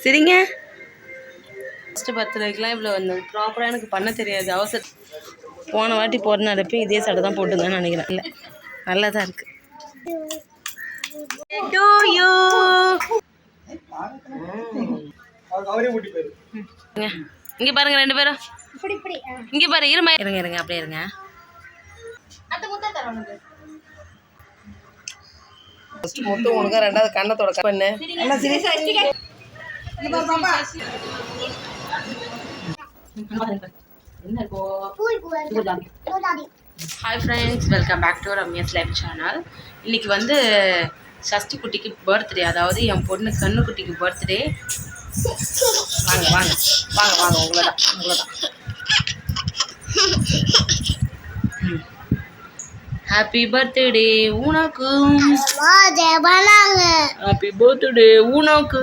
சரிங்க. ஃபஸ்ட்டு பர்த்டேக்கெலாம் இவ்வளோ வந்தது ப்ராப்பராக எனக்கு பண்ண தெரியாது. அவசரம் போன வாட்டி போகிற நடப்பையும் இதே சட்டை தான் போட்டுருந்தேன்னு நினைக்கிறேன். இல்லை நல்லா தான் இருக்குது. இங்கே பாருங்க ரெண்டு பேரும் இங்கே பாரு. இருமா இருங்க இருங்க அப்படியே இருங்க. ஃபர்ஸ்ட் மொத்தம் உனக்கு ரெண்டாவது கண்ணத்தோட பண்ணு. Hi friends, welcome back to Ramya's life channel. இன்னைக்கு வந்து சஷ்டி குட்டிக்கு பர்த்டே, அதாவது என் பொண்ணு கண்ணு குட்டிக்கு பர்த்டே. வாங்க வாங்க வாங்க வாங்க உங்களதான் ஹாப்பி பர்த்டே உனக்கு, ஹாப்பி பர்த்டே உனக்கு.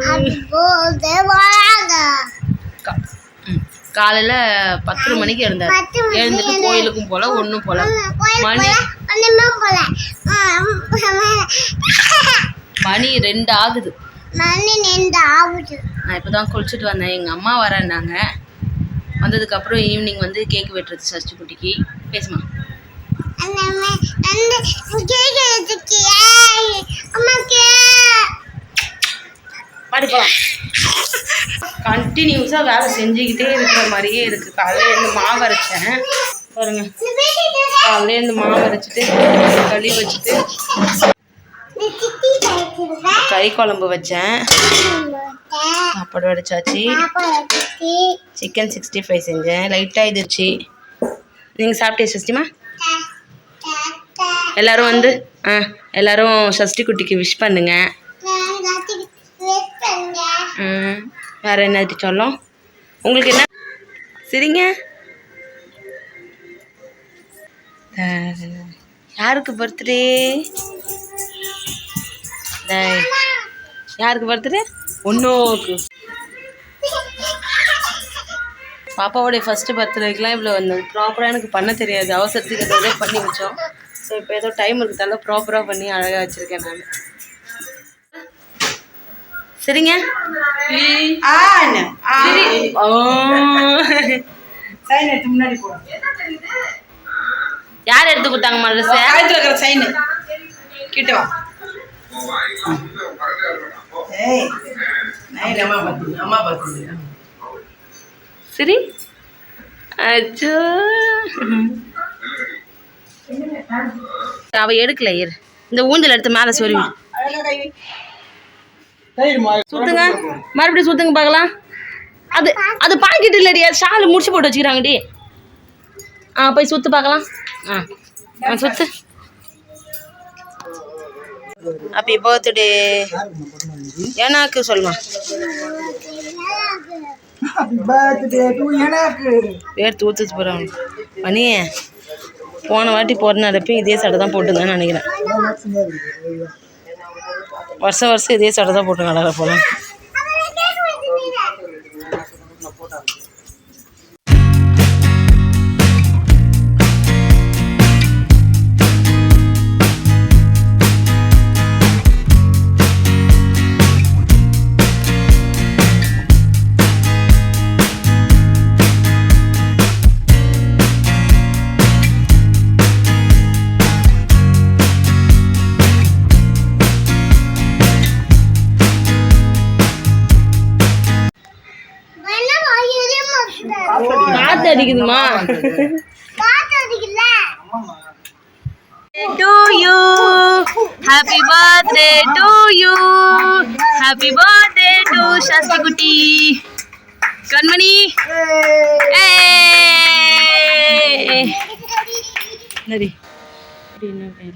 காலையில் 10 மணிக்கு எழுந்தார். எழுந்துட்டு கோயிலுக்கும் போல ஒன்றும் போல. மணி 2 ஆகுது. நான் இப்போ தான் குளிச்சுட்டு வந்தேன். எங்கள் அம்மா வரேன்னாங்க. வந்ததுக்கப்புறம் ஈவினிங் வந்து கேக் வெட்டுறது சஷ்டி குட்டிக்கு. பேசுமா பாடி போலாம். கண்டினியூஸாக வேலை செஞ்சுக்கிட்டே இருக்கிற மாதிரியே இருக்குது. காலையில் இருந்து மாவு அரைச்சேன் பாருங்க. காலையில் இருந்து மாவு அரைச்சிட்டு களி வச்சுட்டு கறி குழம்பு வச்சேன். சாப்பாடு வடிச்சாச்சு. சிக்கன் 65 செஞ்சேன். லைட்டாக இதுச்சு. நீங்கள் சாப்பிட்டே சஷ்டிமா? எல்லோரும் வந்து எல்லோரும் சஷ்டி குட்டிக்கு விஷ் பண்ணுங்க. வேறு என்ன சொல்லும் உங்களுக்கு? என்ன சரிங்க? யாருக்கு பர்த்டே? யாருக்கு பர்த்டே? ஒன்றுக்கு. பாப்பாவோடைய ஃபஸ்ட்டு பர்த்டேக்கெலாம் இவ்வளோ வந்தது ப்ராப்பராக எனக்கு பண்ண தெரியாது. அவசரத்துக்கு ஏதோ பண்ணி வச்சோம். ஸோ இப்போ ஏதோ டைம் இருக்கிறதால ப்ராப்பராக பண்ணி அழகாக வச்சுருக்கேன் நான். சரிங்க. யார் எடுத்து கொடுத்தாங்க மறுபடியும் சைனு கிட்ட சரி. அச்சோ அவ எடுக்கல. இந்த ஊஞ்சல் எடுத்து மேலே சொருவி சுத்துங்க. மறுபடியும் சுத்துங்க பார்க்கலாம். அது அது பாக்கெட் இல்லடியா, ஷாலு முடிச்சு போட்டு வச்சுக்கிறாங்கடி. போய் சுத்து பார்க்கலாம். சுத்து. ஹாப்பி பர்த்டே எனக்கு சொல்லுமா. வேர்த்து ஊத்துச்சு போகிறாங்க. மணி போன வாட்டி போகிற நடப்பையும் இதே சட்டை தான் போட்டுருந்தேன்னு நினைக்கிறேன். வருஷம் இதே சட்டை தான் போட்டு நடக்கிற போல. காத்து அடிக்குதுமா? to you, happy birthday to you, happy birthday to Shasti Kutti. Kanmani, hey, nadi, dinner bell.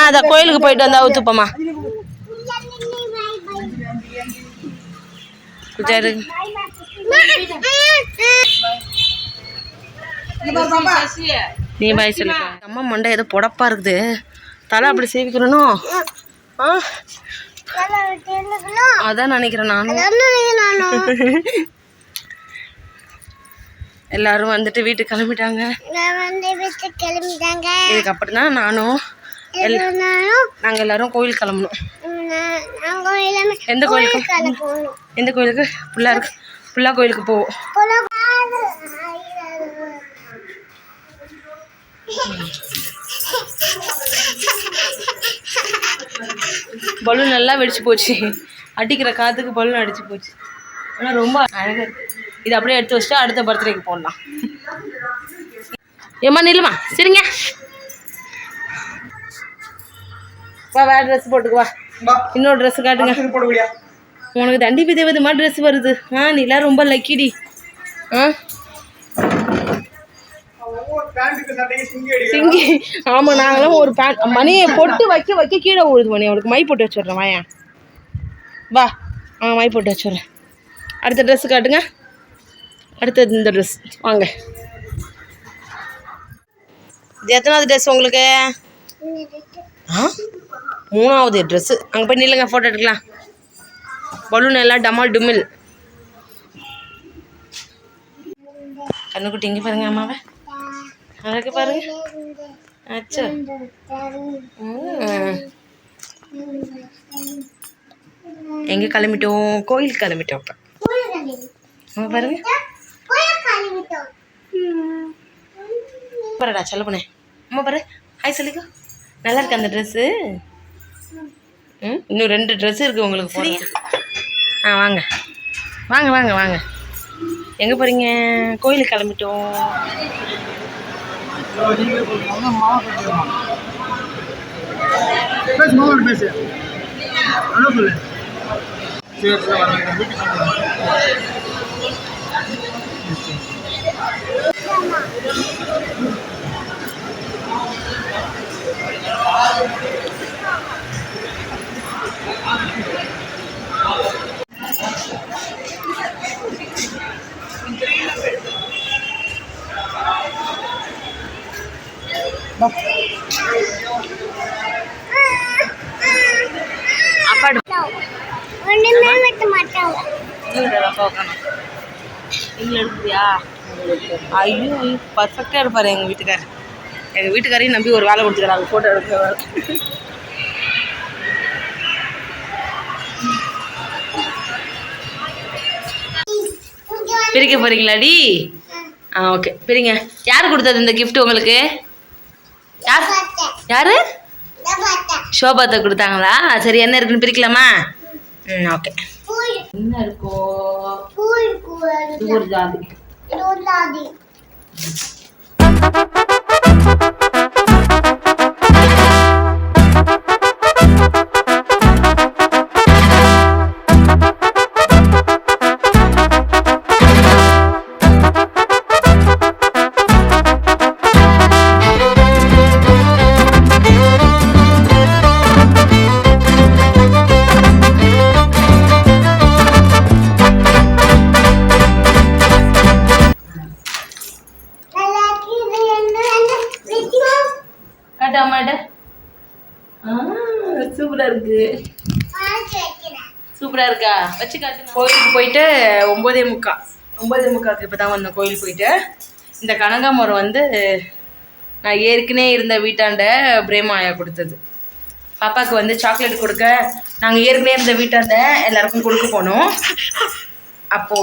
அதான் கோயிலுக்கு போயிட்டு வந்தா ஊத்துப்போமா. நீ பாய் சொல்லு. அம்மா மண்டை ஏதோ புடப்பா இருக்குது, தலை அப்படி சேவிக்கணும். அதான் நினைக்கிறேன் நானும். எல்லாரும் வந்துட்டு வீட்டுக்கு கிளம்பிட்டாங்க. இதுக்கப்புறம் தான் நானும் நாங்கள் எல்லாரும் கோயில் கிளம்பணும். எந்த கோயிலுக்கு? எந்த கோயிலுக்கு? புல்லா கோயிலுக்கு போவோம். பலூன் நல்லா வெடிச்சு போச்சு, அடிக்கிற காற்றுக்கு பலூன் அடிச்சு போச்சு. ஆனால் ரொம்ப அழகாக இருக்குது. இது அப்படியே எடுத்து வச்சுட்டு அடுத்த பர்த்டேக்கு போடலாம். ஏம்மா நில்லுமா, சரிங்க வா, வேறு ட்ரெஸ் போட்டுக்கு வா. இன்னொரு ட்ரெஸ் காட்டுங்க. உனக்கு தண்டி விதவிதமா ட்ரெஸ் வருது. நீலாம் ரொம்ப லக்கிடி. சிங்கி. ஆமாம், நாங்களாம் ஒரு பேண்ட் மணியை போட்டு வைக்க வைக்க கீழே விழுது. மணி அவளுக்கு மை போட்டு வச்சிடுறேன். வாயன் வா. மை போட்டு வச்சிடுறேன். அடுத்த ட்ரெஸ் காட்டுங்க. அடுத்தது இந்த ட்ரெஸ். வாங்க. இது எத்தனாவது ட்ரெஸ் உங்களுக்கு? 3வது ட்ரெஸ்ஸு. அங்கே போய் நில்லுங்க, ஃபோட்டோ எடுக்கலாம். பலூன் எல்லாம் டமால் டுமில். கண்ணுக்குட்டி இங்கே பாருங்க அம்மாவை. அழகு பாருங்க. அச்சோ. எங்கே கிளம்பிட்டோம்? கோயிலுக்கு கிளம்பிட்டோம். இப்போ பாருங்க. பாருடா சொல்ல போனேன். அம்மா பாரு, ஹாய் சொல்லிக்கோ. நல்லா இருக்கு அந்த ட்ரெஸ்ஸு. இன்னும் 2 ட்ரெஸ்ஸு இருக்குது உங்களுக்கு போகிறதுக்கு. வாங்க வாங்க வாங்க வாங்க. எங்கே போகிறீங்க? கோயிலுக்கு கிளம்பிட்டோம். ஐயோ பர்ஃபெக்டாக இருப்பார் எங்கள் வீட்டுக்காரர். எங்கள் வீட்டுக்காரையும் நம்பி ஒரு வேலை கொடுத்துக்கிறாங்க, ஃபோட்டோ எடுக்கிற வேலை. பிரிக்க போகிறீங்களாடி? ஓகே பிரிங்க. யார் கொடுத்தது இந்த கிஃப்ட் உங்களுக்கு? யார்? யார்? ஷோபாத்தை கொடுத்தாங்களா? சரி, என்ன இருக்குன்னு பிரிக்கலாமா? ஓகே. என்ன இருக்கும்? ஜாதி. சூப்பரா இருக்கு. சூப்பரா இருக்கா? வச்சு காட்டு. கோயிலுக்கு போயிட்டு 9:45 இப்போ தான் வந்தேன். கோயில் போயிட்டு இந்த கனகாமரம் வந்து நான் ஏற்கனவே இருந்த வீட்டாண்ட பிரேமாயா கொடுத்தது. பாப்பாவுக்கு வந்து சாக்லேட் கொடுக்க நாங்கள் ஏற்கனவே இருந்த வீட்டாண்ட எல்லாருக்கும் கொடுக்க போனோம். அப்போ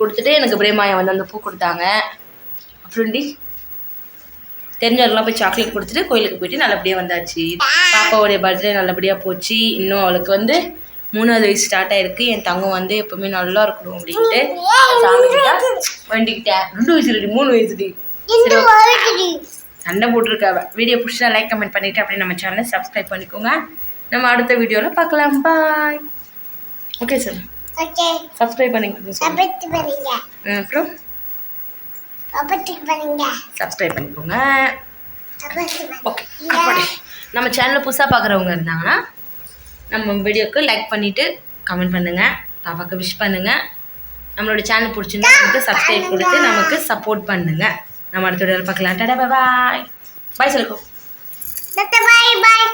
கொடுத்துட்டு எனக்கு பிரேமாயா வந்து அந்த பூ கொடுத்தாங்க. அப்புறம்டி தெரிஞ்சவர்கள்லாம் போய் சாக்லேட் கொடுத்துட்டு கோயிலுக்கு போயிட்டு நல்லபடியாக வந்தாச்சு. பாப்பாவுடைய பர்த்டே நல்லபடியாக போச்சு. இன்னும் அவளுக்கு வந்து 3வது வயசு ஸ்டார்ட் ஆகிருக்கு. என் தங்கம் வந்து எப்போவுமே நல்லா இருக்கணும் அப்படின்ட்டு வேண்டிக்கிட்டேன். 2 வயசு ரெடி, 3 வயசுடி சண்டை போட்டிருக்காவ. வீடியோ பிடிச்சா லைக் கமெண்ட் பண்ணிவிட்டு அப்படியே நம்ம சேனலை சப்ஸ்கிரைப் பண்ணிக்கோங்க. நம்ம அடுத்த வீடியோவில் பார்க்கலாம். பாய். ஓகே சார், சப்ஸ்கிரைப் பண்ணிக்கோங்க. அப்புறம் சப்ஸ்கிரைப் பண்ணிக்கோங்க. ஓகே, நம்ம சேனலில் புதுசாக பார்க்குறவங்க இருந்தாங்கன்னா நம்ம வீடியோக்கு லைக் பண்ணிவிட்டு கமெண்ட் பண்ணுங்கள், பாப்பாவுக்கு விஷ் பண்ணுங்கள். நம்மளோட சேனல் பிடிச்சிருந்தா நமக்கு சப்ஸ்கிரைப் கொடுத்து நமக்கு சப்போர்ட் பண்ணுங்கள். நம்ம அடுத்த வீடியோவில் பார்க்கலாம். டாடா பாய். பாய் சொல்லிக்கோ. பாய்.